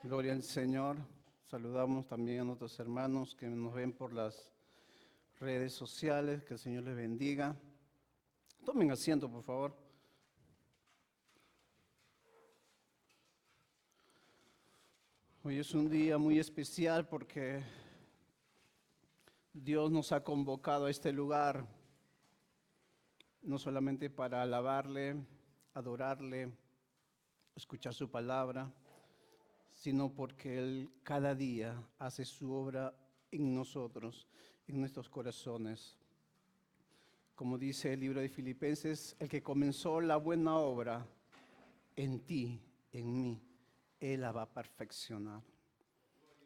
Gloria al Señor. Saludamos también a nuestros hermanos que nos ven por las redes sociales. Que el Señor les bendiga. Tomen asiento, por favor. Hoy es un día muy especial porque Dios nos ha convocado a este lugar, no solamente para alabarle, adorarle, escuchar su palabra, sino porque Él cada día hace su obra en nosotros, en nuestros corazones. Como dice el libro de Filipenses, el que comenzó la buena obra en ti, en mí, Él la va a perfeccionar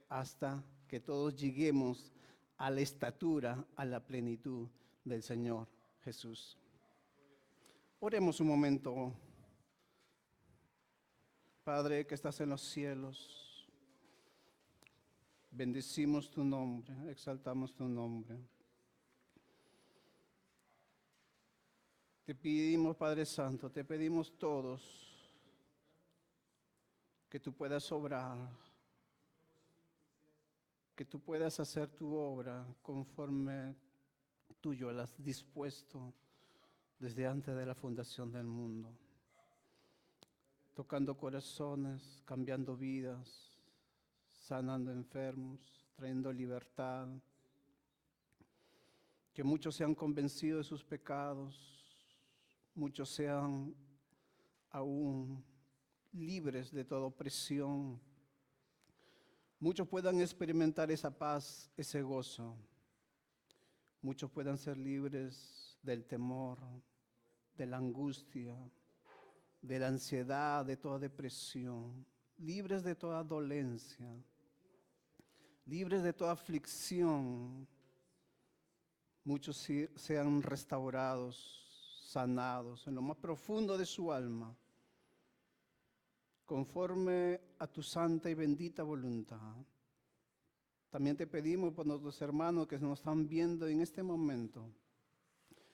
hasta que todos lleguemos a la estatura, a la plenitud del Señor Jesús. Oremos un momento. Padre que estás en los cielos, bendecimos tu nombre, exaltamos tu nombre. Te pedimos, Padre Santo, te pedimos todos que tú puedas obrar, que tú puedas hacer tu obra conforme tuyo la has dispuesto desde antes de la fundación del mundo. Tocando corazones, cambiando vidas, sanando enfermos, trayendo libertad. Que muchos sean convencidos de sus pecados, muchos sean aún libres de toda opresión. Muchos puedan experimentar esa paz, ese gozo. Muchos puedan ser libres del temor, de la angustia, de la ansiedad, de toda depresión, libres de toda dolencia, libres de toda aflicción. Muchos sean restaurados, sanados en lo más profundo de su alma, conforme a tu santa y bendita voluntad. También te pedimos por nuestros hermanos que nos están viendo en este momento,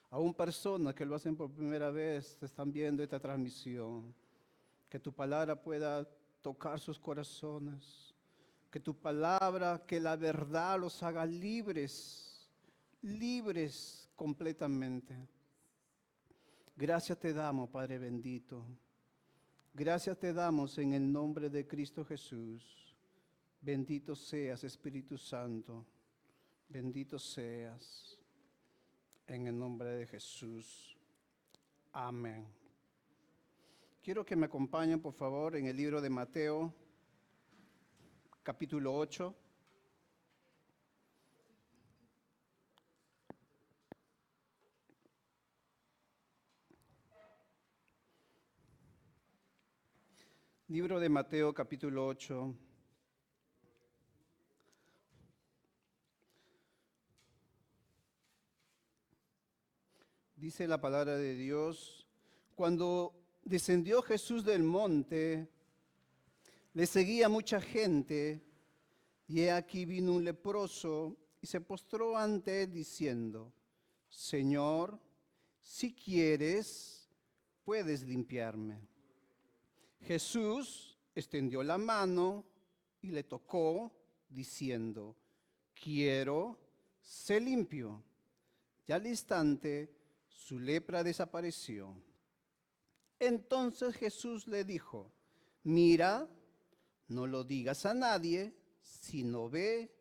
aún personas que lo hacen por primera vez, están viendo esta transmisión, que tu palabra pueda tocar sus corazones, que tu palabra, que la verdad los haga libres, libres completamente. Gracias te damos, Padre bendito. Gracias te damos en el nombre de Cristo Jesús. Bendito seas, Espíritu Santo. Bendito seas. En el nombre de Jesús. Amén. Quiero que me acompañen, por favor, en el libro de Mateo, capítulo 8. Libro de Mateo, capítulo 8. Dice la palabra de Dios: cuando descendió Jesús del monte, le seguía mucha gente, y he aquí vino un leproso y se postró ante él diciendo: Señor, si quieres, puedes limpiarme. Jesús extendió la mano y le tocó, diciendo: quiero, sé limpio. Y al instante su lepra desapareció. Entonces Jesús le dijo: mira, no lo digas a nadie, sino ve,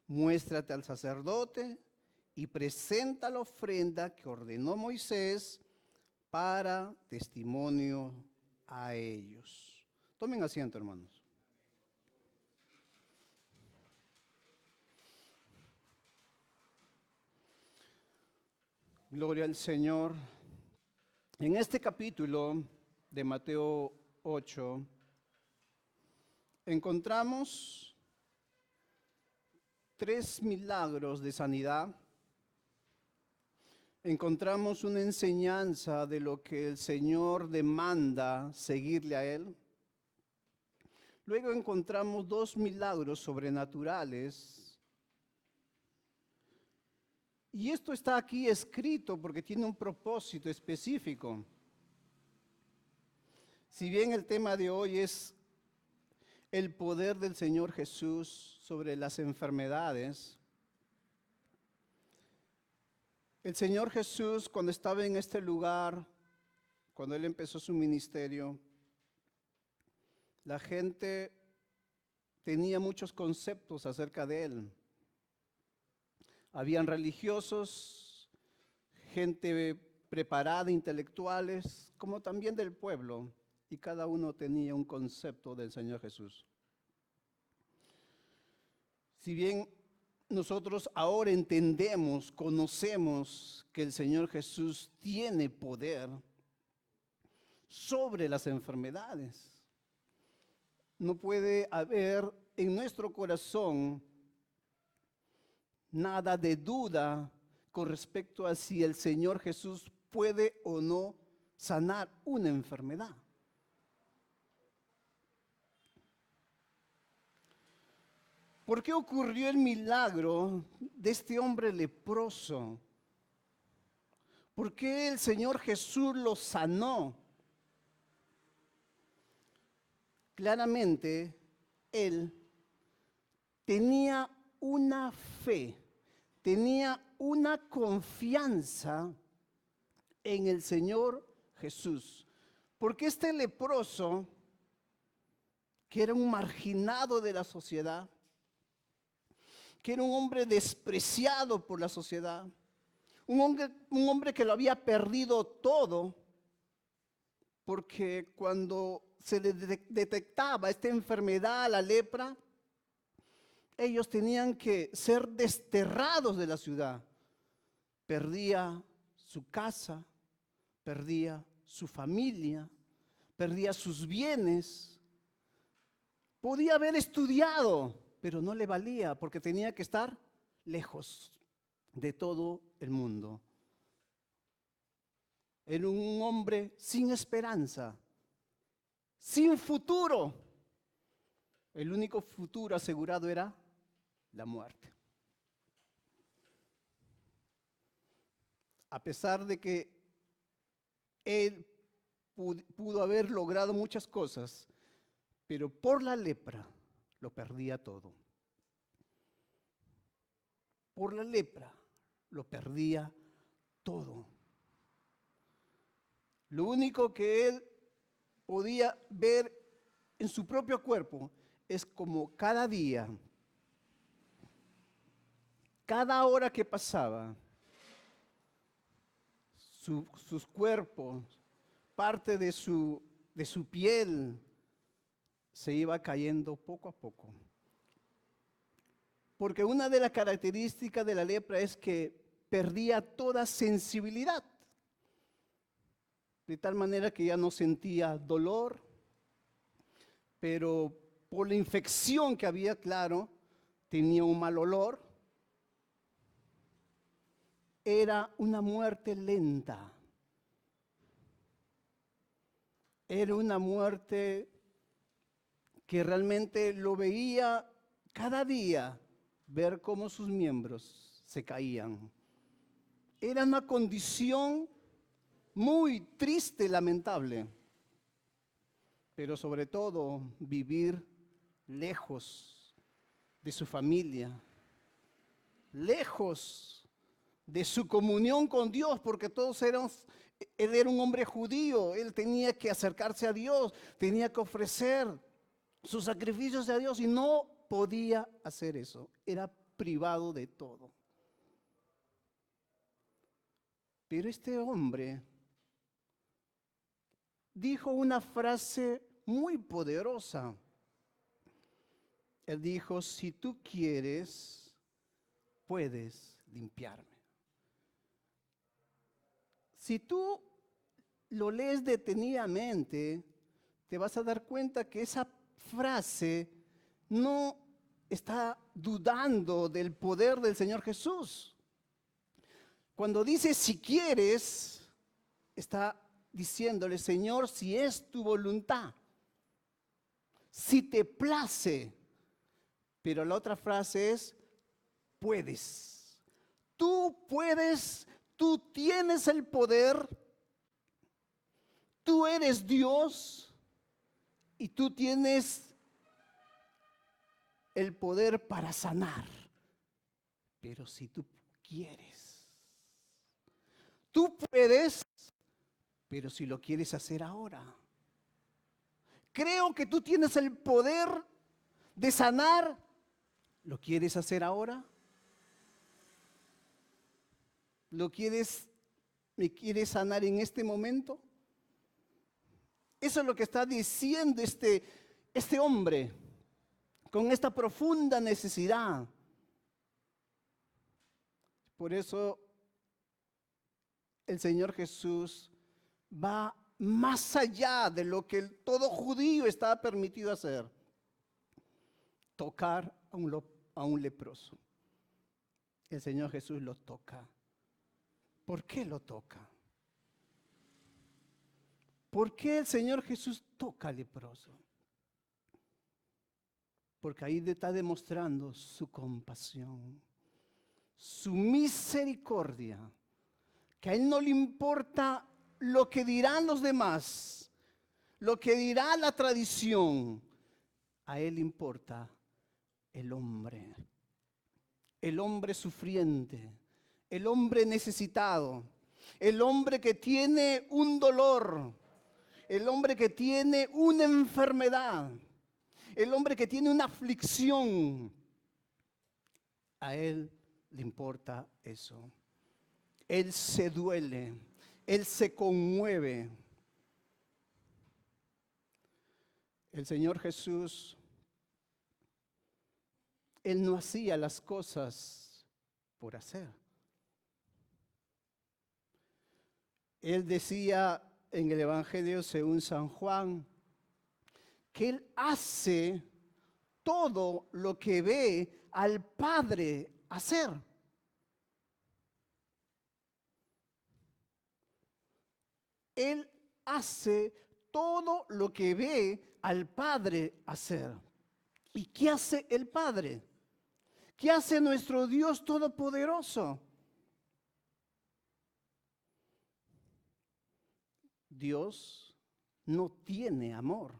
muéstrate al sacerdote y presenta la ofrenda que ordenó Moisés para testimonio a ellos. Tomen asiento, hermanos. Gloria al Señor. En este capítulo de Mateo 8 encontramos 3 milagros de sanidad. Encontramos una enseñanza de lo que el Señor demanda seguirle a Él. Luego encontramos 2 milagros sobrenaturales. Y esto está aquí escrito porque tiene un propósito específico. Si bien el tema de hoy es el poder del Señor Jesús sobre las enfermedades. El Señor Jesús, cuando estaba en este lugar, cuando Él empezó su ministerio, la gente tenía muchos conceptos acerca de Él. Habían religiosos, gente preparada, intelectuales, como también del pueblo, y cada uno tenía un concepto del Señor Jesús. Si bien nosotros ahora entendemos, conocemos que el Señor Jesús tiene poder sobre las enfermedades, no puede haber en nuestro corazón nada de duda con respecto a si el Señor Jesús puede o no sanar una enfermedad. ¿Por qué ocurrió el milagro de este hombre leproso? ¿Por qué el Señor Jesús lo sanó? Claramente, él tenía una fe, tenía una confianza en el Señor Jesús. Porque este leproso, que era un marginado de la sociedad, que era un hombre despreciado por la sociedad, un hombre que lo había perdido todo, porque cuando se le detectaba esta enfermedad, la lepra, ellos tenían que ser desterrados de la ciudad. Perdía su casa, perdía su familia, perdía sus bienes. Podía haber estudiado, pero no le valía porque tenía que estar lejos de todo el mundo. Era un hombre sin esperanza, sin futuro. El único futuro asegurado era la muerte. A pesar de que él pudo haber logrado muchas cosas, pero por la lepra lo perdía todo. Por la lepra lo perdía todo. Lo único que él podía ver en su propio cuerpo es como cada día, cada hora que pasaba, sus cuerpos, parte de su piel, se iba cayendo poco a poco. Porque una de las características de la lepra es que perdía toda sensibilidad, de tal manera que ya no sentía dolor, pero por la infección que había, claro, tenía un mal olor. Era una muerte lenta. Era una muerte que realmente lo veía cada día, ver cómo sus miembros se caían. Era una condición muy triste, lamentable, pero sobre todo vivir lejos de su familia, lejos de su comunión con Dios, porque él era un hombre judío, él tenía que acercarse a Dios, tenía que ofrecer sus sacrificios a Dios y no podía hacer eso, era privado de todo. Pero este hombre dijo una frase muy poderosa. Él dijo: si tú quieres, puedes limpiarme. Si tú lo lees detenidamente, te vas a dar cuenta que esa frase no está dudando del poder del Señor Jesús. Cuando dice si quieres, está diciéndole: Señor, si es tu voluntad, si te place. Pero la otra frase es: puedes. Tú puedes, tú tienes el poder, tú eres Dios y tú tienes el poder para sanar. Pero si tú quieres, tú puedes, pero si lo quieres hacer ahora. Creo que tú tienes el poder de sanar. ¿Lo quieres hacer ahora? ¿Me quieres sanar en este momento? Eso es lo que está diciendo este hombre con esta profunda necesidad. Por eso el Señor Jesús va más allá de lo que todo judío estaba permitido hacer. Tocar a un leproso. El Señor Jesús lo toca. ¿Por qué lo toca? ¿Por qué el Señor Jesús toca al leproso? Porque ahí está demostrando su compasión, su misericordia, que a Él no le importa lo que dirán los demás, lo que dirá la tradición. A Él le importa el hombre sufriente, el hombre necesitado, el hombre que tiene un dolor, el hombre que tiene una enfermedad, el hombre que tiene una aflicción. A Él le importa eso. Él se duele, Él se conmueve. El Señor Jesús, Él no hacía las cosas por hacer. Él decía en el Evangelio según San Juan que Él hace todo lo que ve al Padre hacer. Él hace todo lo que ve al Padre hacer. ¿Y qué hace el Padre? ¿Qué hace nuestro Dios Todopoderoso? Dios no tiene amor.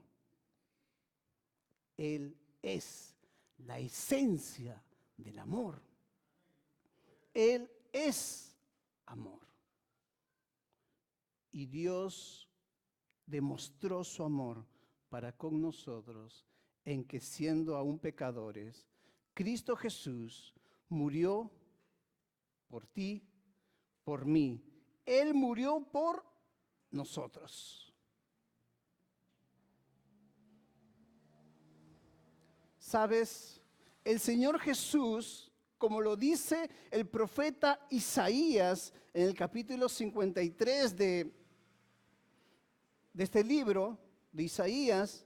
Él es la esencia del amor. Él es amor. Y Dios demostró su amor para con nosotros en que siendo aún pecadores, Cristo Jesús murió por ti, por mí. Él murió por nosotros. ¿Sabes? El Señor Jesús, como lo dice el profeta Isaías en el capítulo 53 de este libro de Isaías,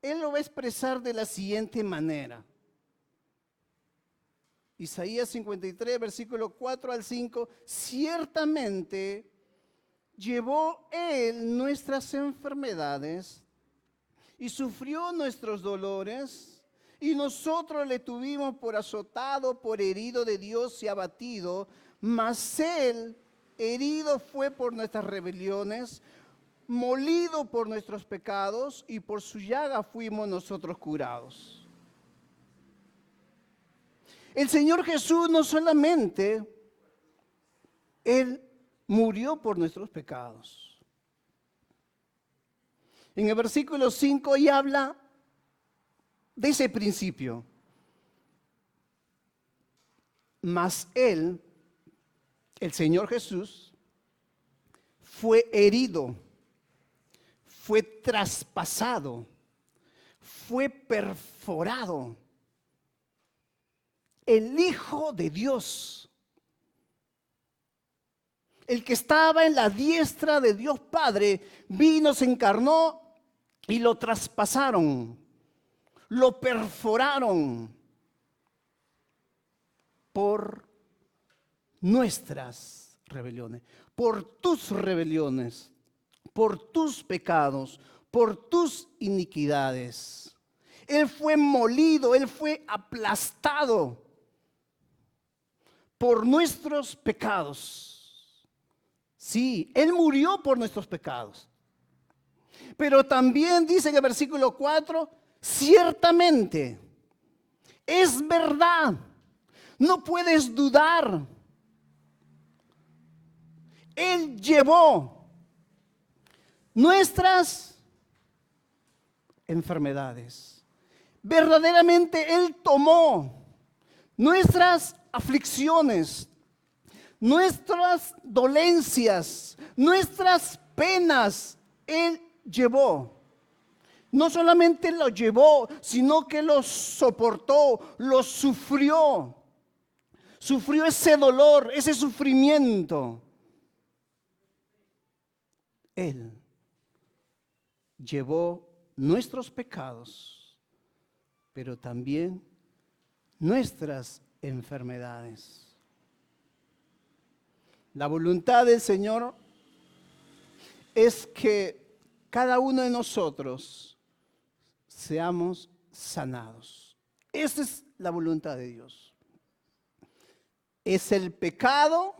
Él lo va a expresar de la siguiente manera. Isaías 53, versículo 4 al 5, ciertamente llevó Él nuestras enfermedades y sufrió nuestros dolores, y nosotros le tuvimos por azotado, por herido de Dios y abatido, mas Él herido fue por nuestras rebeliones, molido por nuestros pecados, y por su llaga fuimos nosotros curados. El Señor Jesús no solamente, Él murió por nuestros pecados. En el versículo 5 ya habla de ese principio. Mas Él, el Señor Jesús, fue herido, fue traspasado, fue perforado. El Hijo de Dios, el que estaba en la diestra de Dios Padre, vino, se encarnó y lo traspasaron, lo perforaron por nuestras rebeliones, por tus rebeliones, por tus pecados, por tus iniquidades. Él fue molido, Él fue aplastado por nuestros pecados. Sí, Él murió por nuestros pecados. Pero también dice en el versículo 4, ciertamente Es verdad. No puedes dudar. Él llevó nuestras enfermedades. Verdaderamente Él tomó nuestras aflicciones, nuestras dolencias, nuestras penas. Él llevó. No solamente lo llevó, sino que lo soportó, lo sufrió. Sufrió ese dolor, ese sufrimiento. Él llevó nuestros pecados, pero también nuestras enfermedades. La voluntad del Señor es que cada uno de nosotros seamos sanados. Esa es la voluntad de Dios. Es el pecado,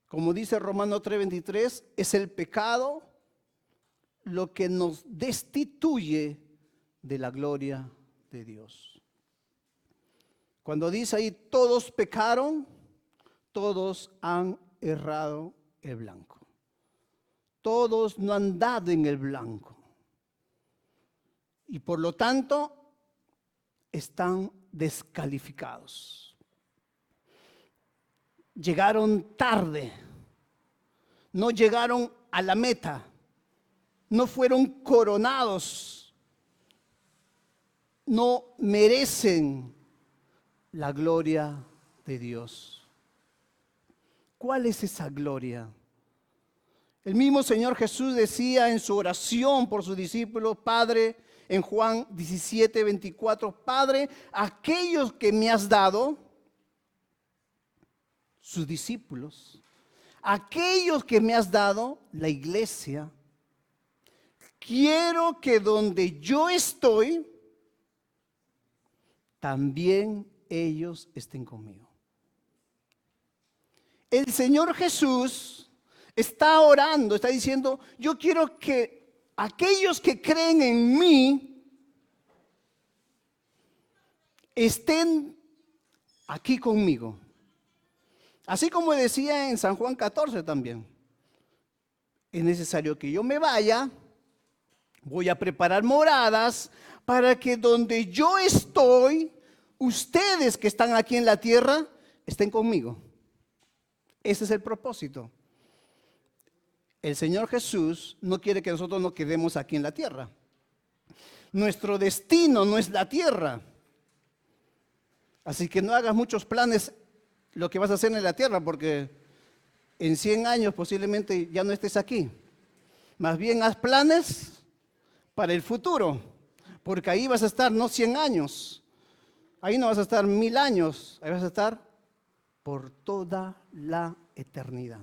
como dice Romanos 3:23, es el pecado lo que nos destituye de la gloria de Dios. Cuando dice ahí, todos pecaron, todos han errado el blanco. Todos no han dado en el blanco. Y por lo tanto, están descalificados. Llegaron tarde. No llegaron a la meta. No fueron coronados. No merecen la gloria de Dios. ¿Cuál es esa gloria? El mismo Señor Jesús decía en su oración por sus discípulos, Padre, en Juan 17:24, Padre, aquellos que me has dado, sus discípulos, aquellos que me has dado, la iglesia, quiero que donde yo estoy, también ellos estén conmigo. El Señor Jesús está orando, está diciendo, yo quiero que aquellos que creen en mí estén aquí conmigo. Así como decía en San Juan 14 también. Es necesario que yo me vaya, voy a preparar moradas para que donde yo estoy, ustedes que están aquí en la tierra, estén conmigo. Ese es el propósito. El Señor Jesús no quiere que nosotros nos quedemos aquí en la tierra. Nuestro destino no es la tierra. Así que no hagas muchos planes lo que vas a hacer en la tierra, porque en 100 años posiblemente ya no estés aquí. Más bien haz planes para el futuro, porque ahí vas a estar no 100 años, ahí no vas a estar 1000 años, ahí vas a estar por toda la eternidad.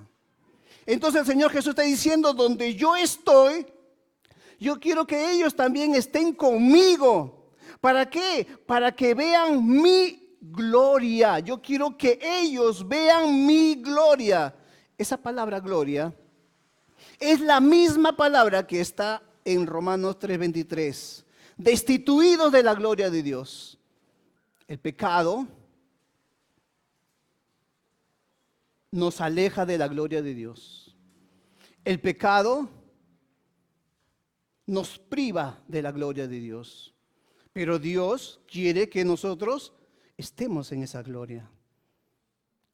Entonces el Señor Jesús está diciendo, donde yo estoy, yo quiero que ellos también estén conmigo. ¿Para qué? Para que vean mi gloria. Yo quiero que ellos vean mi gloria. Esa palabra gloria es la misma palabra que está en Romanos 3:23. Destituidos de la gloria de Dios. El pecado nos aleja de la gloria de Dios. El pecado nos priva de la gloria de Dios. Pero Dios quiere que nosotros estemos en esa gloria.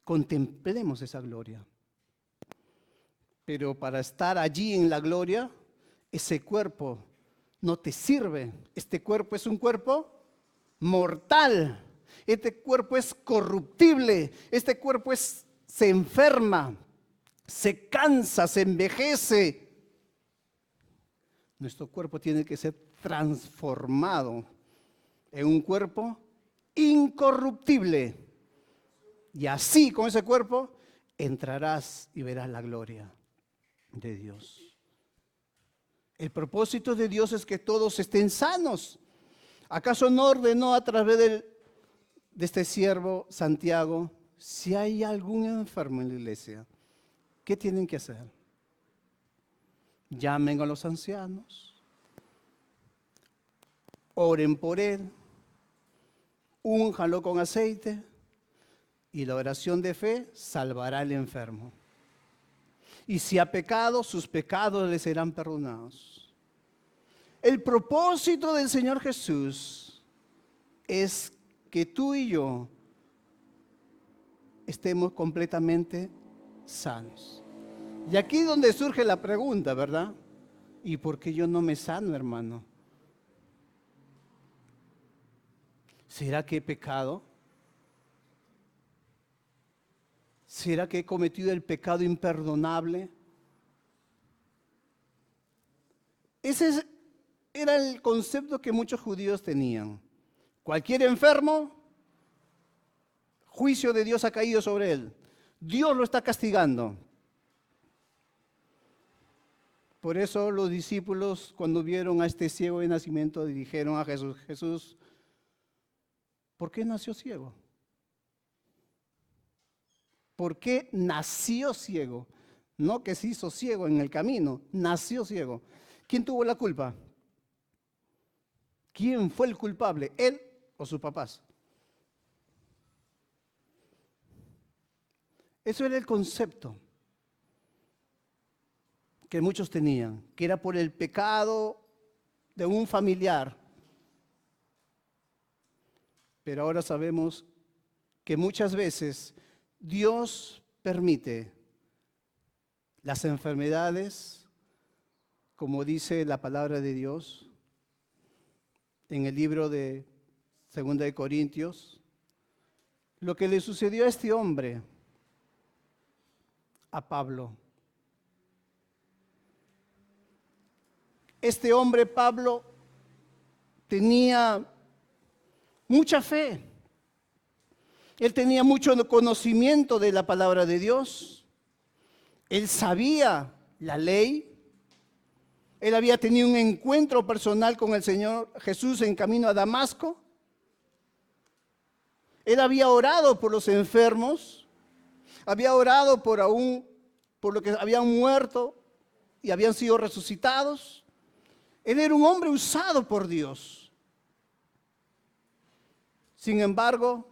Contemplemos esa gloria. Pero para estar allí en la gloria, ese cuerpo no te sirve. Este cuerpo es un cuerpo mortal. Este cuerpo es corruptible. Este cuerpo se enferma, se cansa, se envejece. Nuestro cuerpo tiene que ser transformado en un cuerpo incorruptible. Y así, con ese cuerpo, entrarás y verás la gloria de Dios. El propósito de Dios es que todos estén sanos. ¿Acaso no ordenó a través de este siervo Santiago, si hay algún enfermo en la iglesia, qué tienen que hacer? Llamen a los ancianos, oren por él, únjalo con aceite y la oración de fe salvará al enfermo. Y si ha pecado, sus pecados le serán perdonados. El propósito del Señor Jesús es que tú y yo estemos completamente sanos. Y aquí es donde surge la pregunta, ¿verdad? ¿Y por qué yo no me sano, hermano? ¿Será que he pecado? ¿Será que he cometido el pecado imperdonable? Ese era el concepto que muchos judíos tenían. Cualquier enfermo, juicio de Dios ha caído sobre él. Dios lo está castigando. Por eso los discípulos, cuando vieron a este ciego de nacimiento, dijeron a Jesús: Jesús, ¿por qué nació ciego? ¿Por qué nació ciego? No que se hizo ciego en el camino, nació ciego. ¿Quién tuvo la culpa? ¿Quién fue el culpable? ¿Él o sus papás? Eso era el concepto que muchos tenían, que era por el pecado de un familiar. Pero ahora sabemos que muchas veces Dios permite las enfermedades, como dice la palabra de Dios en el libro de 2 de Corintios, lo que le sucedió a este hombre, a Pablo. Este hombre, Pablo, tenía mucha fe. Él tenía mucho conocimiento de la palabra de Dios. Él sabía la ley. Él había tenido un encuentro personal con el Señor Jesús en camino a Damasco. Él había orado por los enfermos. Había orado por los que habían muerto y habían sido resucitados. Él era un hombre usado por Dios. Sin embargo,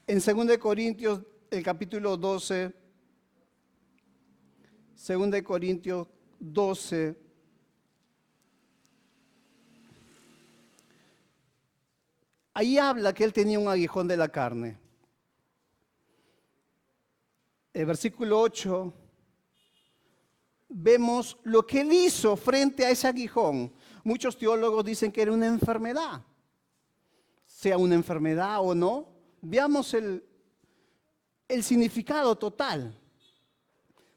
en 2 Corintios, el capítulo 12, 2 Corintios 12, ahí habla que él tenía un aguijón de la carne. El versículo 8, vemos lo que él hizo frente a ese aguijón. Muchos teólogos dicen que era una enfermedad. Sea una enfermedad o no, veamos el significado total.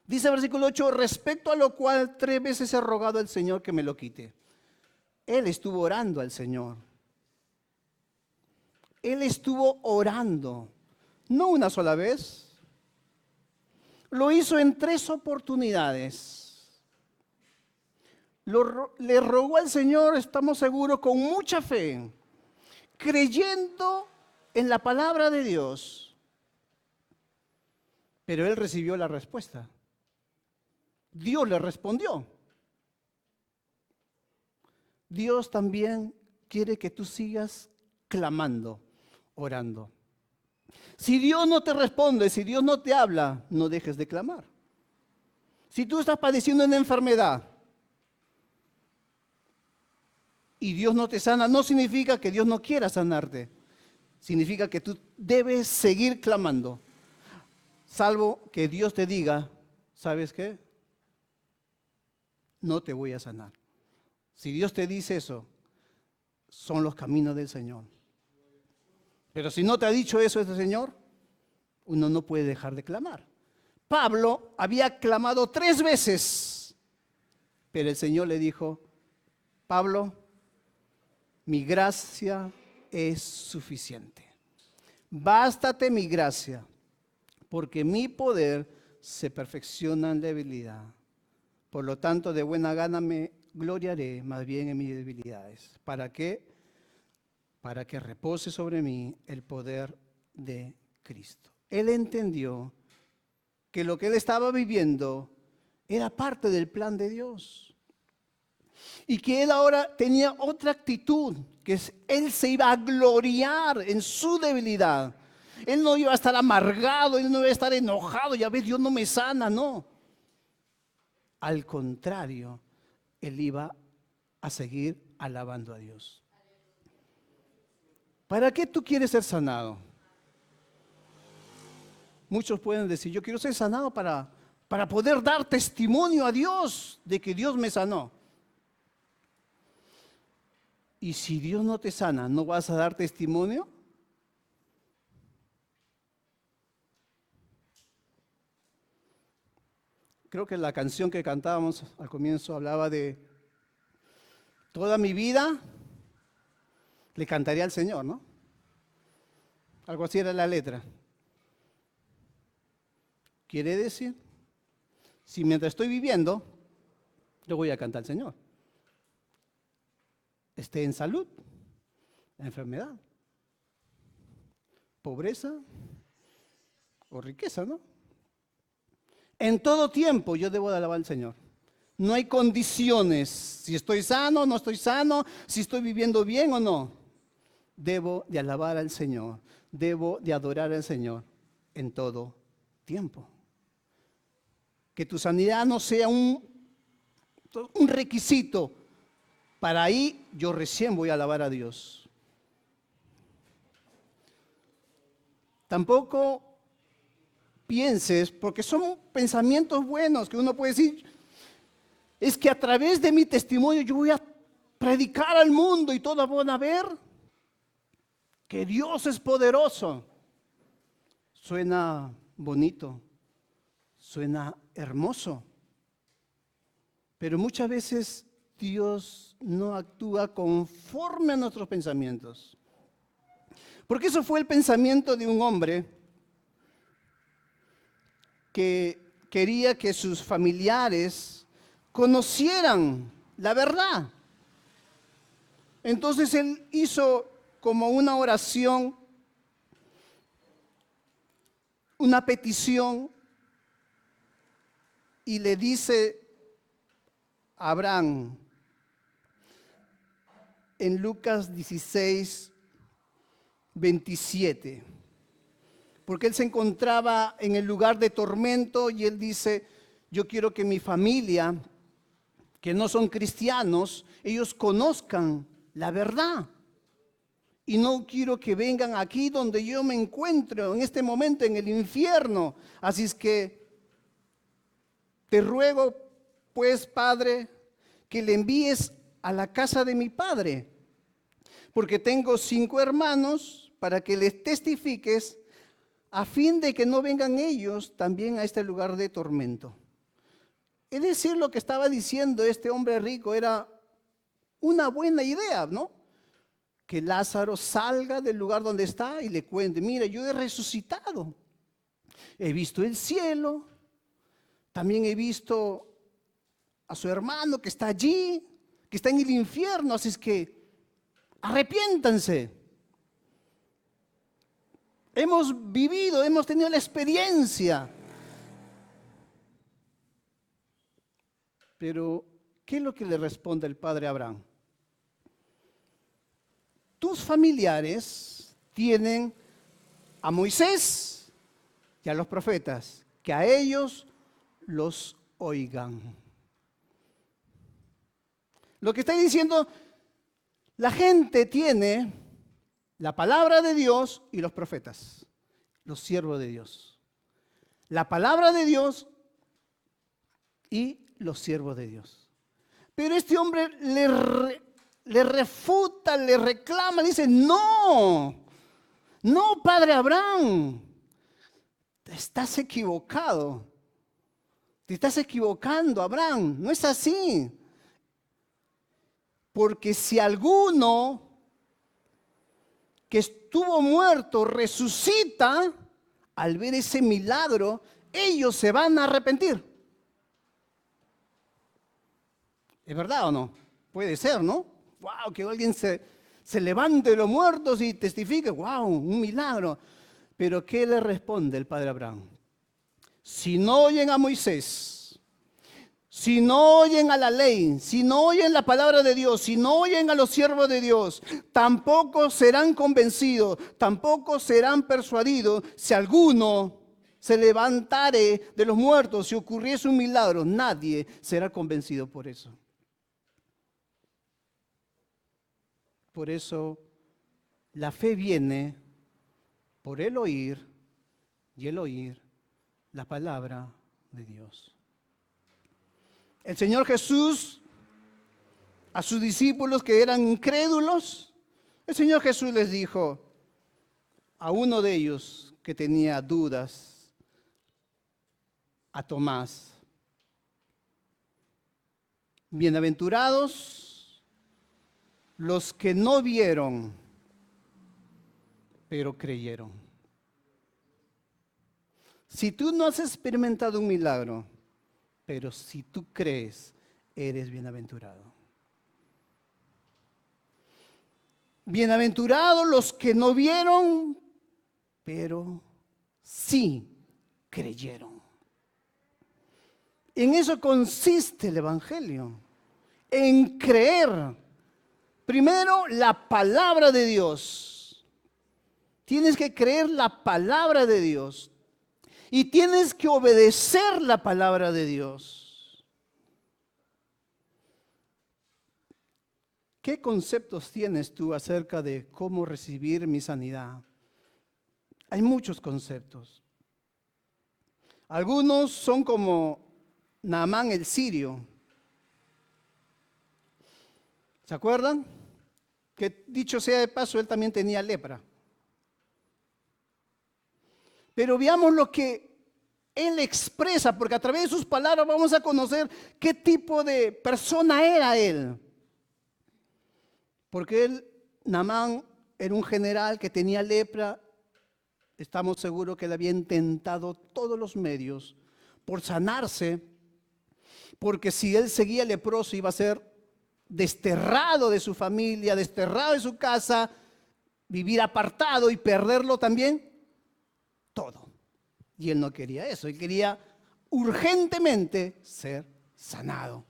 Dice el versículo 8, respecto a lo cual 3 veces he rogado al Señor que me lo quite. Él estuvo orando al Señor. Él estuvo orando, no una sola vez. Lo hizo en 3 oportunidades. Le rogó al Señor, estamos seguros, con mucha fe, creyendo en la palabra de Dios. Pero él recibió la respuesta. Dios le respondió. Dios también quiere que tú sigas clamando, orando. Si Dios no te responde, si Dios no te habla, no dejes de clamar. Si tú estás padeciendo una enfermedad y Dios no te sana, no significa que Dios no quiera sanarte. Significa que tú debes seguir clamando. Salvo que Dios te diga, ¿sabes qué? No te voy a sanar. Si Dios te dice eso, son los caminos del Señor. Pero si no te ha dicho eso este Señor, uno no puede dejar de clamar. Pablo había clamado 3 veces, pero el Señor le dijo: Pablo, mi gracia es suficiente. Bástate mi gracia, porque mi poder se perfecciona en debilidad. Por lo tanto, de buena gana me gloriaré más bien en mis debilidades. ¿Para qué? Para que repose sobre mí el poder de Cristo. Él entendió que lo que él estaba viviendo era parte del plan de Dios. Y que él ahora tenía otra actitud, él se iba a gloriar en su debilidad. Él no iba a estar amargado, él no iba a estar enojado, ya ves, Dios no me sana, no. Al contrario, él iba a seguir alabando a Dios. ¿Para qué tú quieres ser sanado? Muchos pueden decir, yo quiero ser sanado para poder dar testimonio a Dios de que Dios me sanó. Y si Dios no te sana, ¿no vas a dar testimonio? Creo que la canción que cantábamos al comienzo hablaba de toda mi vida le cantaría al Señor, ¿no? Algo así era la letra. Quiere decir, si mientras estoy viviendo, yo voy a cantar al Señor. Esté en salud, enfermedad, pobreza o riqueza, ¿no? En todo tiempo yo debo de alabar al Señor. No hay condiciones, si estoy sano o no estoy sano, si estoy viviendo bien o no. Debo de alabar al Señor, debo de adorar al Señor en todo tiempo. Que tu sanidad no sea un requisito. Para ahí yo recién voy a alabar a Dios. Tampoco pienses, porque son pensamientos buenos que uno puede decir, es que a través de mi testimonio yo voy a predicar al mundo y todos van a ver que Dios es poderoso. Suena bonito, suena hermoso, pero muchas veces Dios no actúa conforme a nuestros pensamientos. Porque eso fue el pensamiento de un hombre que quería que sus familiares conocieran la verdad. Entonces él hizo como una oración, una petición, y le dice a Abraham en Lucas 16, 27, porque él se encontraba en el lugar de tormento y él dice, yo quiero que mi familia, que no son cristianos, ellos conozcan la verdad. Y no quiero que vengan aquí donde yo me encuentro en este momento en el infierno. Así es que te ruego, pues, Padre, que le envíes a la casa de mi padre, porque tengo 5 hermanos, para que les testifiques, a fin de que no vengan ellos también a este lugar de tormento. Es decir, lo que estaba diciendo este hombre rico era una buena idea, ¿no? Que Lázaro salga del lugar donde está y le cuente, mira, yo he resucitado, he visto el cielo, también he visto a su hermano que está allí, que está en el infierno, así es que arrepiéntanse. Hemos vivido, hemos tenido la experiencia. Pero, ¿qué es lo que le responde el padre Abraham? Tus familiares tienen a Moisés y a los profetas, que a ellos los oigan. Lo que está diciendo, la gente tiene la palabra de Dios y los profetas, los siervos de Dios. La palabra de Dios y los siervos de Dios. Pero este hombre le refuta, le reclama, dice, no, padre Abraham, te estás equivocado. Te estás equivocando, Abraham, no es así. Porque si alguno que estuvo muerto resucita, al ver ese milagro, ellos se van a arrepentir. ¿Es verdad o no? Puede ser, ¿no? ¡Wow! Que alguien se levante de los muertos y testifique. ¡Wow! Un milagro. Pero ¿qué le responde el padre Abraham? Si no oyen a Moisés, si no oyen a la ley, si no oyen la palabra de Dios, si no oyen a los siervos de Dios, tampoco serán convencidos, tampoco serán persuadidos si alguno se levantare de los muertos, si ocurriese un milagro. Nadie será convencido por eso. Por eso la fe viene por el oír y el oír la palabra de Dios. El Señor Jesús, a sus discípulos que eran incrédulos, el Señor Jesús les dijo a uno de ellos que tenía dudas, a Tomás: bienaventurados los que no vieron, pero creyeron. Si tú no has experimentado un milagro, pero si tú crees, eres bienaventurado. Bienaventurados los que no vieron, pero sí creyeron. En eso consiste el Evangelio, en creer. Primero, la palabra de Dios. Tienes que creer la palabra de Dios. Y tienes que obedecer la palabra de Dios. ¿Qué conceptos tienes tú acerca de cómo recibir mi sanidad? Hay muchos conceptos. Algunos son como Naamán el sirio. ¿Se acuerdan? Que dicho sea de paso, él también tenía lepra. Pero veamos lo que él expresa, porque a través de sus palabras vamos a conocer qué tipo de persona era él. Porque él, Naamán, era un general que tenía lepra. Estamos seguros que él había intentado todos los medios por sanarse, porque si él seguía leproso iba a ser desterrado de su familia, desterrado de su casa, vivir apartado y perderlo también todo. Y él no quería eso, él quería urgentemente ser sanado.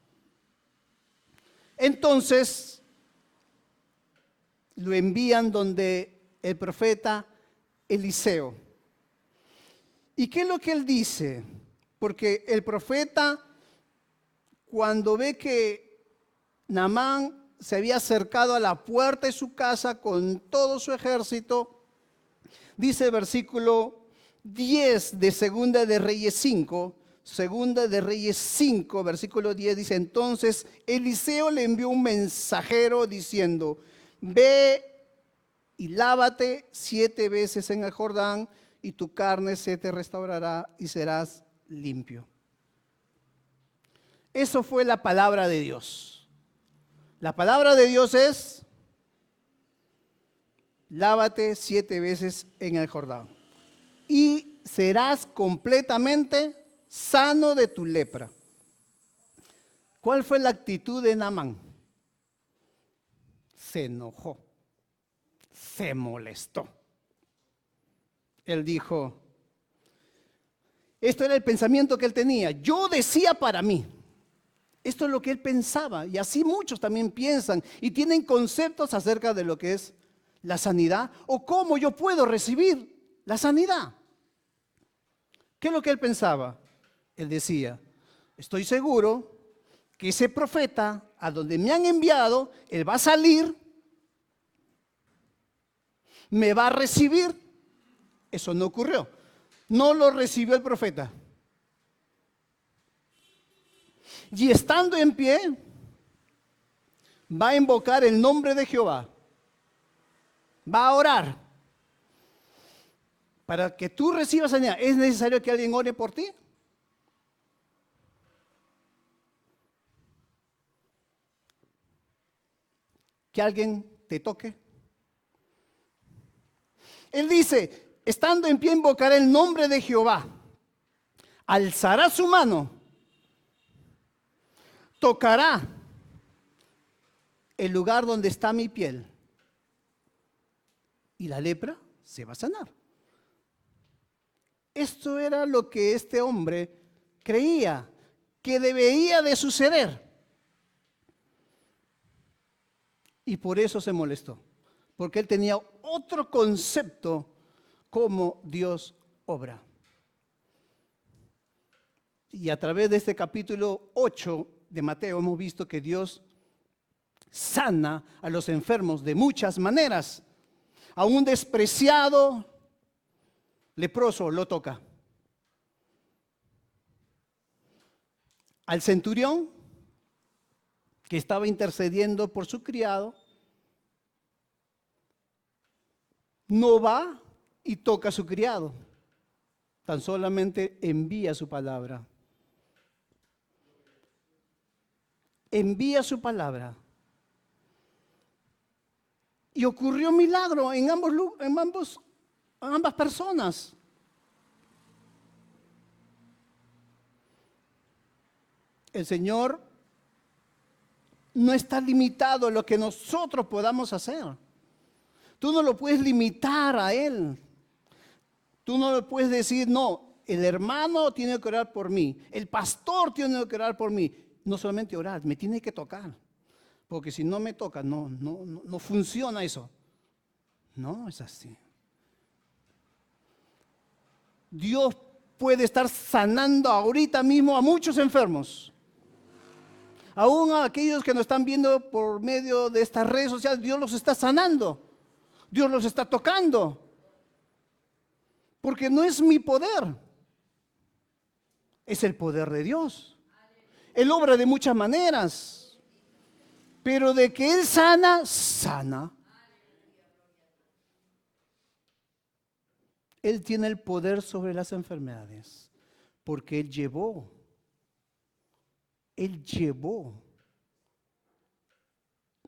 Entonces lo envían donde el profeta Eliseo. ¿Y qué es lo que él dice? Porque el profeta, cuando ve que Naamán se había acercado a la puerta de su casa con todo su ejército, dice el versículo 10 de Segunda de Reyes 5, Segunda de Reyes 5, versículo 10, dice: entonces Eliseo le envió un mensajero diciendo: ve y lávate 7 veces en el Jordán, y tu carne se te restaurará y serás limpio. Eso fue la palabra de Dios. La palabra de Dios es: lávate 7 veces en el Jordán y serás completamente sano de tu lepra. ¿Cuál fue la actitud de Naamán? Se enojó, se molestó. Él dijo, esto era el pensamiento que él tenía: yo decía para mí. Esto es lo que él pensaba, y así muchos también piensan y tienen conceptos acerca de lo que es la sanidad o cómo yo puedo recibir la sanidad. ¿Qué es lo que él pensaba? Él decía, estoy seguro que ese profeta a donde me han enviado, él va a salir, me va a recibir. Eso no ocurrió. No lo recibió el profeta. Y estando en pie, va a invocar el nombre de Jehová. Va a orar. Para que tú recibas sanidad, ¿es necesario que alguien ore por ti? ¿Que alguien te toque? Él dice, estando en pie invocará el nombre de Jehová. Alzará su mano. Tocará el lugar donde está mi piel. Y la lepra se va a sanar. Esto era lo que este hombre creía, que debería de suceder. Y por eso se molestó, porque él tenía otro concepto cómo Dios obra. Y a través de este capítulo 8 de Mateo hemos visto que Dios sana a los enfermos de muchas maneras. A un despreciado leproso lo toca. Al centurión, que estaba intercediendo por su criado, no va y toca a su criado, tan solamente envía su palabra. Envía su palabra. Y ocurrió un milagro en ambas personas. El Señor no está limitado a lo que nosotros podamos hacer. Tú no lo puedes limitar a Él. Tú no le puedes decir, no, el hermano tiene que orar por mí, el pastor tiene que orar por mí. No solamente orar, me tiene que tocar. Porque si no me toca, no funciona eso. No es así. Dios puede estar sanando ahorita mismo a muchos enfermos. Aún a aquellos que nos están viendo por medio de estas redes sociales, Dios los está sanando. Dios los está tocando. Porque no es mi poder, es el poder de Dios. Él obra de muchas maneras. Pero de que Él sana, sana. Él tiene el poder sobre las enfermedades, porque Él llevó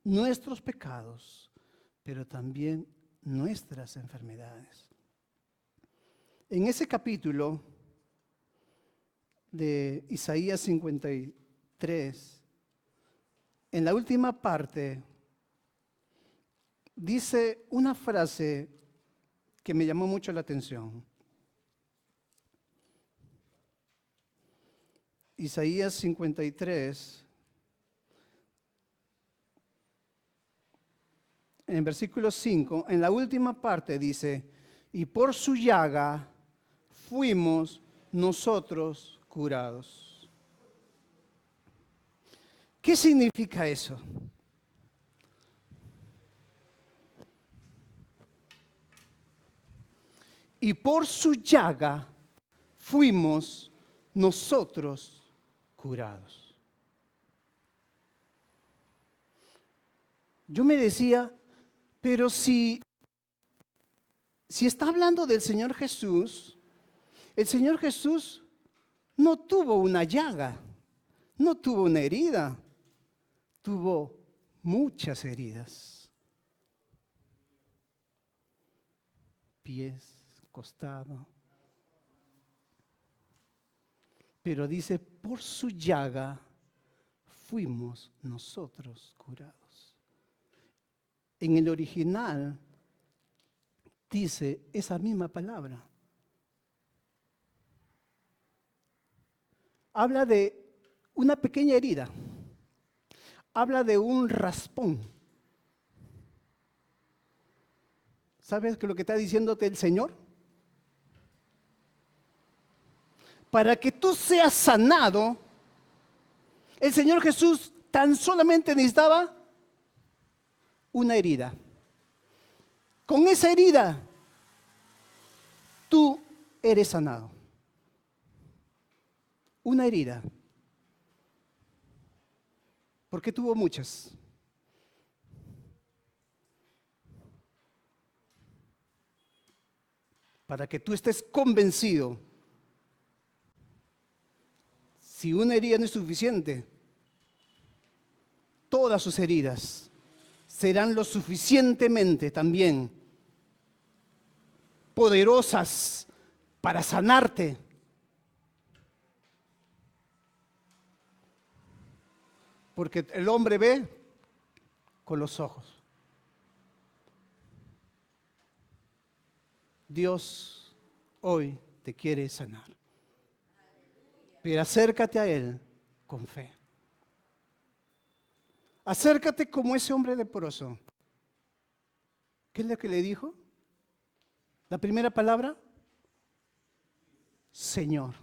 nuestros pecados, pero también nuestras enfermedades. En ese capítulo de Isaías 53, en la última parte, dice una frase que me llamó mucho la atención. Isaías 53, en versículo 5, en la última parte dice, y por su llaga fuimos nosotros curados. ¿Qué significa eso? Y por su llaga fuimos nosotros curados. Yo me decía, pero si está hablando del Señor Jesús, el Señor Jesús no tuvo una llaga, no tuvo una herida, tuvo muchas heridas. Pies, costado. Pero dice, por su llaga fuimos nosotros curados. En el original dice esa misma palabra. Habla de una pequeña herida. Habla de un raspón. ¿Sabes qué es lo que está diciéndote el Señor? Para que tú seas sanado, el Señor Jesús tan solamente necesitaba una herida. Con esa herida, tú eres sanado. Una herida. Porque tuvo muchas. Para que tú estés convencido. Si una herida no es suficiente, todas sus heridas serán lo suficientemente también poderosas para sanarte. Porque el hombre ve con los ojos. Dios hoy te quiere sanar. Pero acércate a Él con fe. Acércate como ese hombre leproso. ¿Qué es lo que le dijo? La primera palabra, Señor.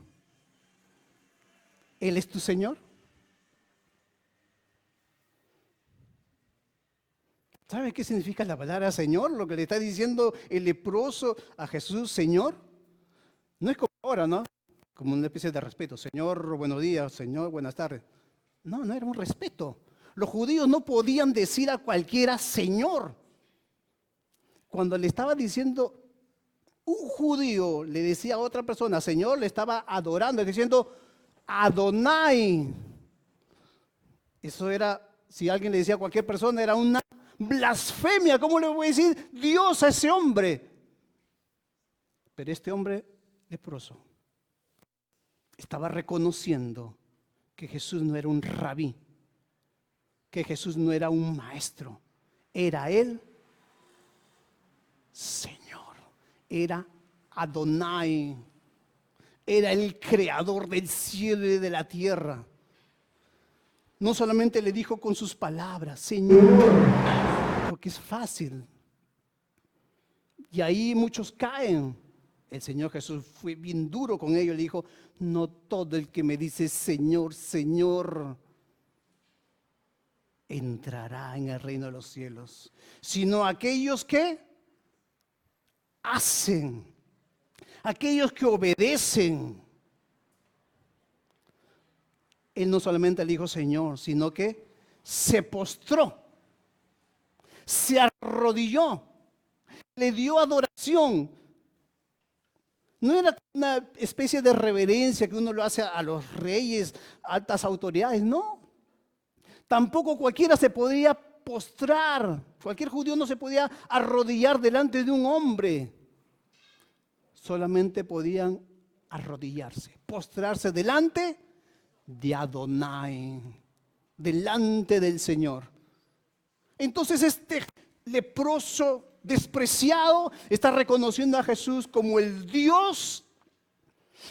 ¿Él es tu Señor? ¿Sabe qué significa la palabra Señor? Lo que le está diciendo el leproso a Jesús, Señor. No es como ahora, ¿no? Como una especie de respeto. Señor, buenos días. Señor, buenas tardes. No, no era un respeto. Los judíos no podían decir a cualquiera Señor. Cuando le estaba diciendo, un judío le decía a otra persona, Señor, le estaba adorando, diciendo Adonai. Eso era, si alguien le decía a cualquier persona, era una blasfemia. ¿Cómo le voy a decir Dios a ese hombre? Pero este hombre leproso estaba reconociendo que Jesús no era un rabí, que Jesús no era un maestro, era Él Señor, era Adonai, era el creador del cielo y de la tierra. No solamente le dijo con sus palabras, Señor, porque es fácil. Y ahí muchos caen. El Señor Jesús fue bien duro con ellos. Le dijo, no todo el que me dice Señor, Señor, entrará en el reino de los cielos, sino aquellos que hacen, aquellos que obedecen. Él no solamente le dijo Señor, sino que se postró, se arrodilló, le dio adoración. No era una especie de reverencia que uno lo hace a los reyes, altas autoridades, no. Tampoco cualquiera se podía postrar, cualquier judío no se podía arrodillar delante de un hombre. Solamente podían arrodillarse, postrarse delante de Adonai, delante del Señor. Entonces este leproso despreciado está reconociendo a Jesús como el Dios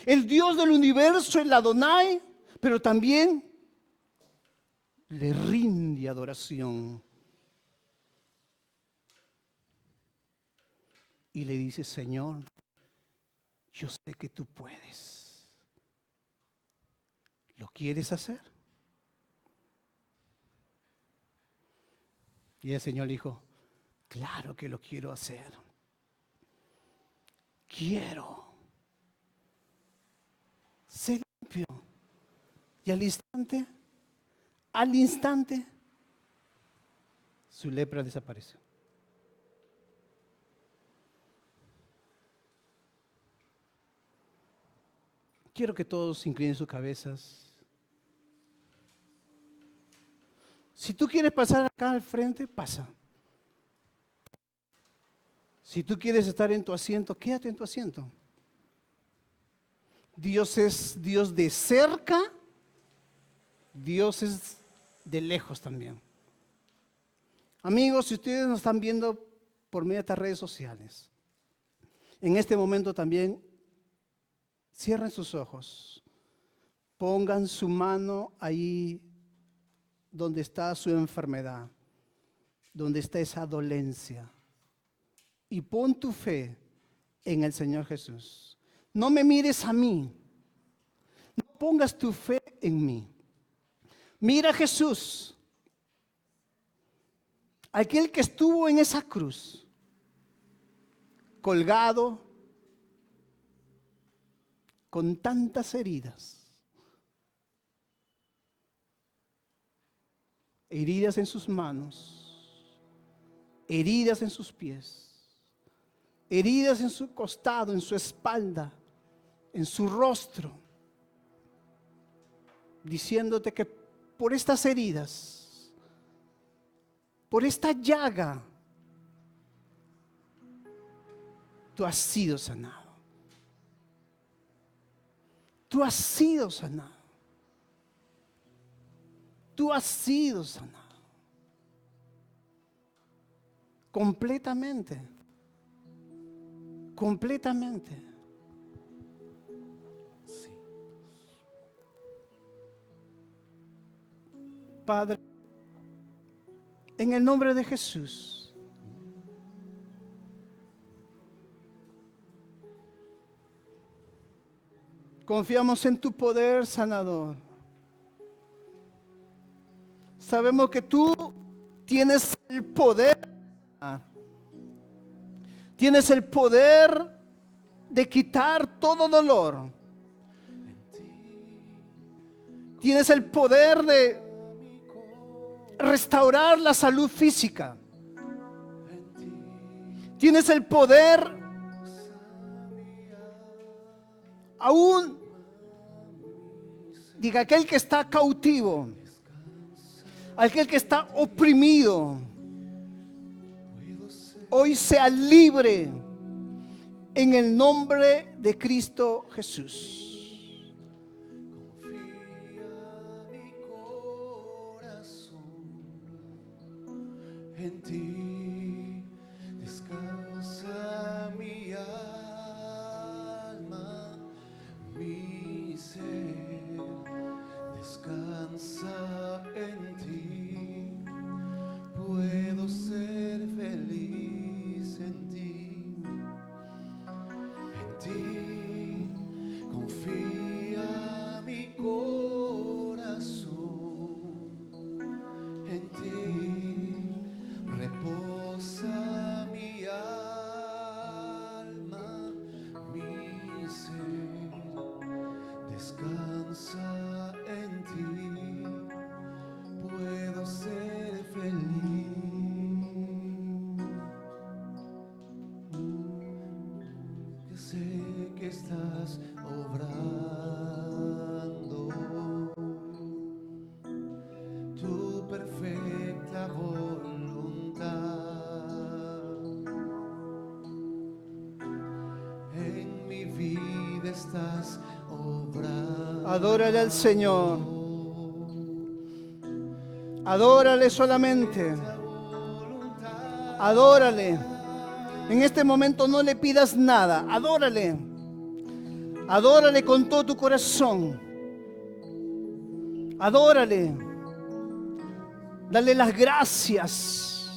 del universo, el Adonai, pero también le rinde adoración. Y le dice, Señor, yo sé que tú puedes. ¿Lo quieres hacer? Y el Señor le dijo, claro que lo quiero hacer. Quiero ser limpio. Y al instante, su lepra desapareció. Quiero que todos inclinen sus cabezas. Si tú quieres pasar acá al frente, pasa. Si tú quieres estar en tu asiento, quédate en tu asiento. Dios es Dios de cerca, Dios es de lejos también. Amigos, si ustedes nos están viendo por medio de estas redes sociales, en este momento también cierren sus ojos, pongan su mano ahí donde está su enfermedad, donde está esa dolencia, y pon tu fe en el Señor Jesús. No me mires a mí, no pongas tu fe en mí. Mira a Jesús, aquel que estuvo en esa cruz, colgado, con tantas heridas, heridas en sus manos, heridas en sus pies, heridas en su costado, en su espalda, en su rostro, diciéndote que por estas heridas, por esta llaga, tú has sido sanado. Tú has sido sanado. Tú has sido sanado. Completamente. Completamente. Sí. Padre, en el nombre de Jesús, confiamos en tu poder sanador. Sabemos que tú tienes el poder. Tienes el poder de quitar todo dolor. Tienes el poder de restaurar la salud física. Tienes el poder aún, diga, aquel que está cautivo, aquel que está oprimido, hoy sea libre en el nombre de Cristo Jesús. En ti descansa mi alma, mi ser descansa en ti. Puedo ser feliz en ti. En ti confía mi corazón. En ti reposa mi alma, mi ser descansa en ti. Puedo ser feliz. Yo sé que estás obrando tu perfecta voluntad. En mi vida estás obrando. Adórale al Señor. Adórale solamente. Adórale. En este momento no le pidas nada. Adórale. Adórale con todo tu corazón. Adórale. Dale las gracias.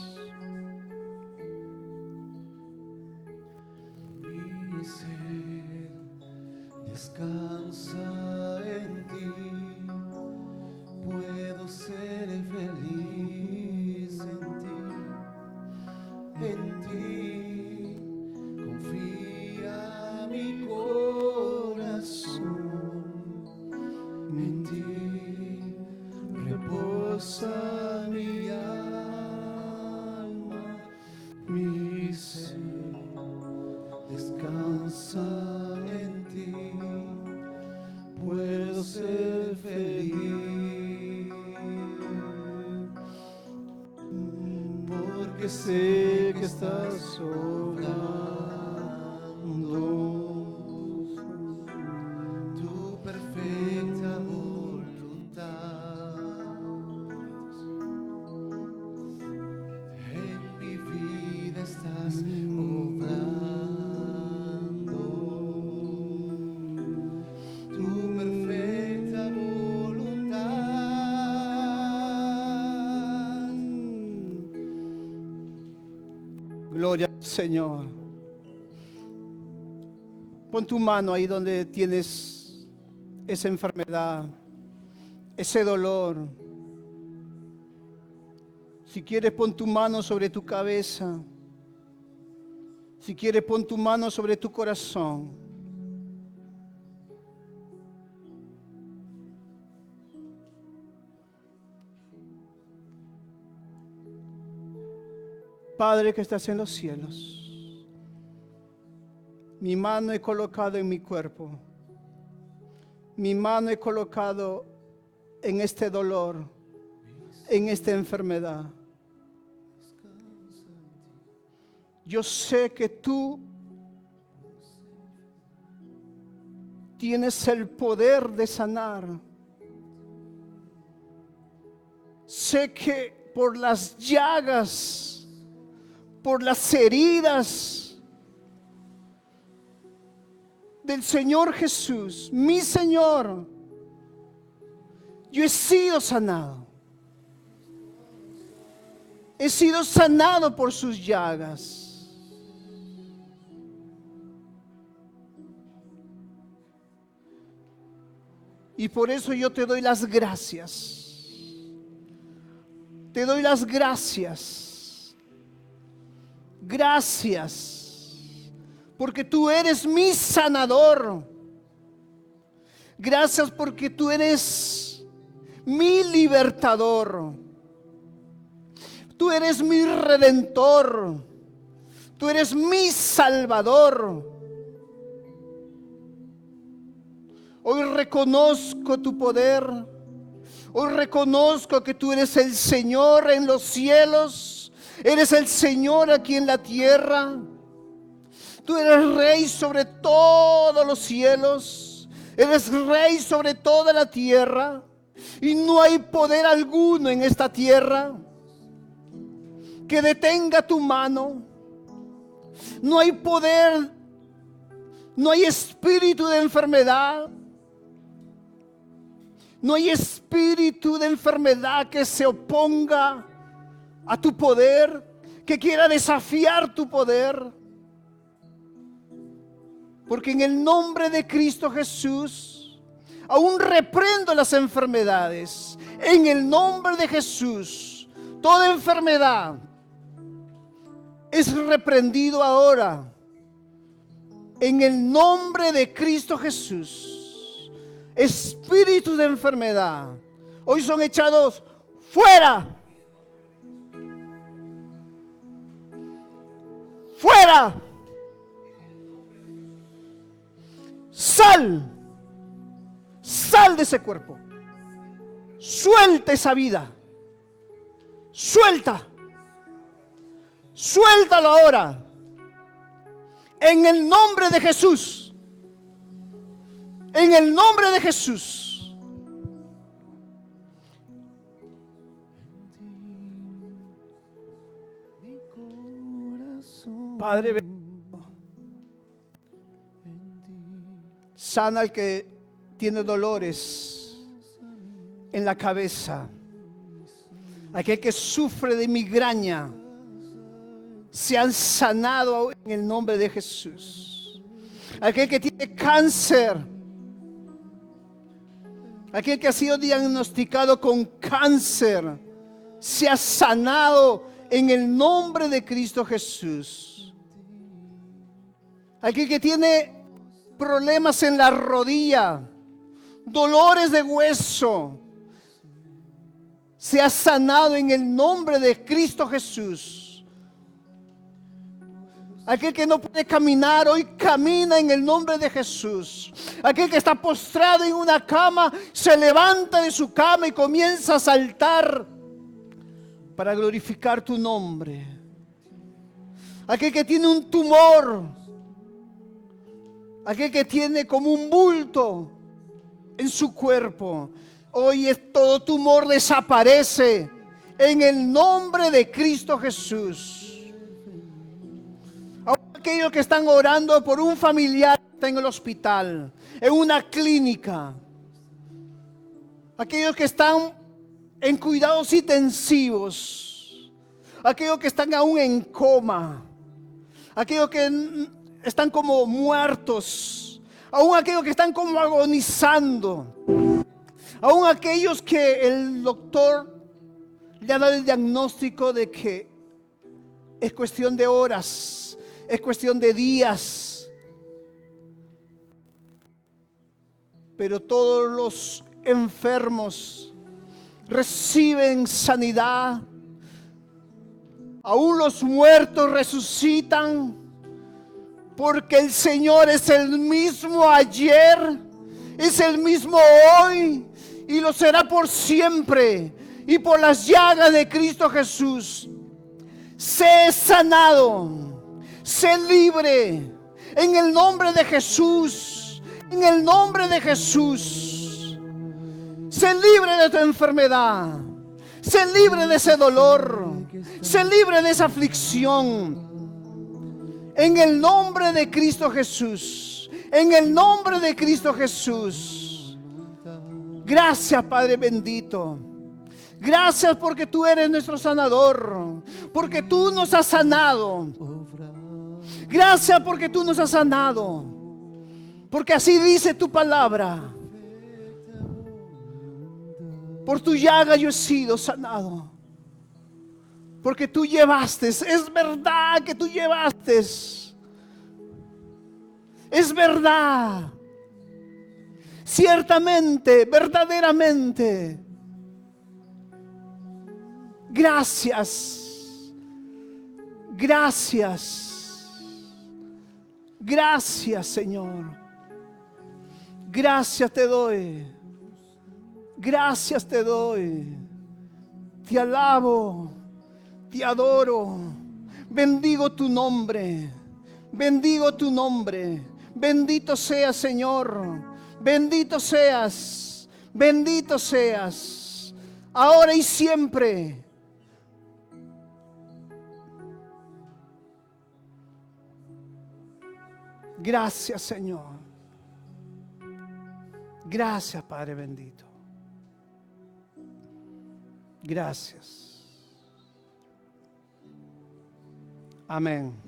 Mi ser descansa en ti. Puedo ser feliz en ti. En ti confía mi corazón. En ti reposa mi alma, mi ser descansa en ti. Puedo ser feliz porque sé que estás obrando tu perfecta voluntad. En mi vida estás obrando tu perfecta voluntad. Gloria al Señor. Pon tu mano ahí donde tienes esa enfermedad, ese dolor. Si quieres, pon tu mano sobre tu cabeza. Si quieres, pon tu mano sobre tu corazón. Padre que estás en los cielos, mi mano he colocado en mi cuerpo. Mi mano he colocado en este dolor, en esta enfermedad. Yo sé que tú tienes el poder de sanar. Sé que por las llagas, por las heridas del Señor Jesús, mi Señor, yo he sido sanado. He sido sanado por sus llagas. Y por eso yo te doy las gracias. Te doy las gracias. Gracias. Porque tú eres mi sanador. Gracias porque tú eres mi libertador. Tú eres mi redentor. Tú eres mi salvador. Hoy reconozco tu poder. Hoy reconozco que tú eres el Señor en los cielos. Eres el Señor aquí en la tierra. Tú eres Rey sobre todos los cielos. Eres Rey sobre toda la tierra. Y no hay poder alguno en esta tierra que detenga tu mano. No hay poder, no hay espíritu de enfermedad. No hay espíritu de enfermedad que se oponga a tu poder, que quiera desafiar tu poder. Porque en el nombre de Cristo Jesús, aún reprendo las enfermedades. En el nombre de Jesús, toda enfermedad es reprendido ahora. En el nombre de Cristo Jesús. Espíritus de enfermedad hoy son echados fuera. Fuera. Sal. Sal de ese cuerpo. Suelta esa vida. Suelta. Suéltalo ahora. En el nombre de Jesús. En el nombre de Jesús. Padre bendito, sana al que tiene dolores en la cabeza. Aquel que sufre de migraña, sean sanados en el nombre de Jesús. Aquel que tiene cáncer, aquel que ha sido diagnosticado con cáncer, sea sanado en el nombre de Cristo Jesús. Aquel que tiene problemas en la rodilla, dolores de hueso, sea sanado en el nombre de Cristo Jesús. Aquel que no puede caminar, hoy camina en el nombre de Jesús. Aquel que está postrado en una cama, se levanta de su cama y comienza a saltar para glorificar tu nombre. Aquel que tiene un tumor, aquel que tiene como un bulto en su cuerpo, hoy todo tumor desaparece en el nombre de Cristo Jesús. Aquellos que están orando por un familiar que está en el hospital, en una clínica, aquellos que están en cuidados intensivos, aquellos que están aún en coma, aquellos que están como muertos, aún aquellos que están como agonizando, aún aquellos que el doctor le ha dado el diagnóstico de que es cuestión de horas, es cuestión de días. Pero todos los enfermos reciben sanidad. Aún los muertos resucitan. Porque el Señor es el mismo ayer, es el mismo hoy y lo será por siempre. Y por las llagas de Cristo Jesús, sé sanado. Sé libre en el nombre de Jesús, en el nombre de Jesús. Sé libre de tu enfermedad, sé libre de ese dolor, sé libre de esa aflicción. En el nombre de Cristo Jesús, en el nombre de Cristo Jesús. Gracias, Padre bendito. Gracias porque tú eres nuestro sanador, porque tú nos has sanado. Gracias porque tú nos has sanado, porque así dice tu palabra. Por tu llaga yo he sido sanado, porque tú llevaste, es verdad que tú llevaste, es verdad, ciertamente, verdaderamente. Gracias, gracias, gracias, Señor. Gracias te doy, gracias te doy. Te alabo, te adoro. Bendigo tu nombre, bendigo tu nombre. Bendito seas, Señor. Bendito seas, bendito seas, ahora y siempre. Gracias, Señor. Gracias, Padre bendito. Gracias. Amén.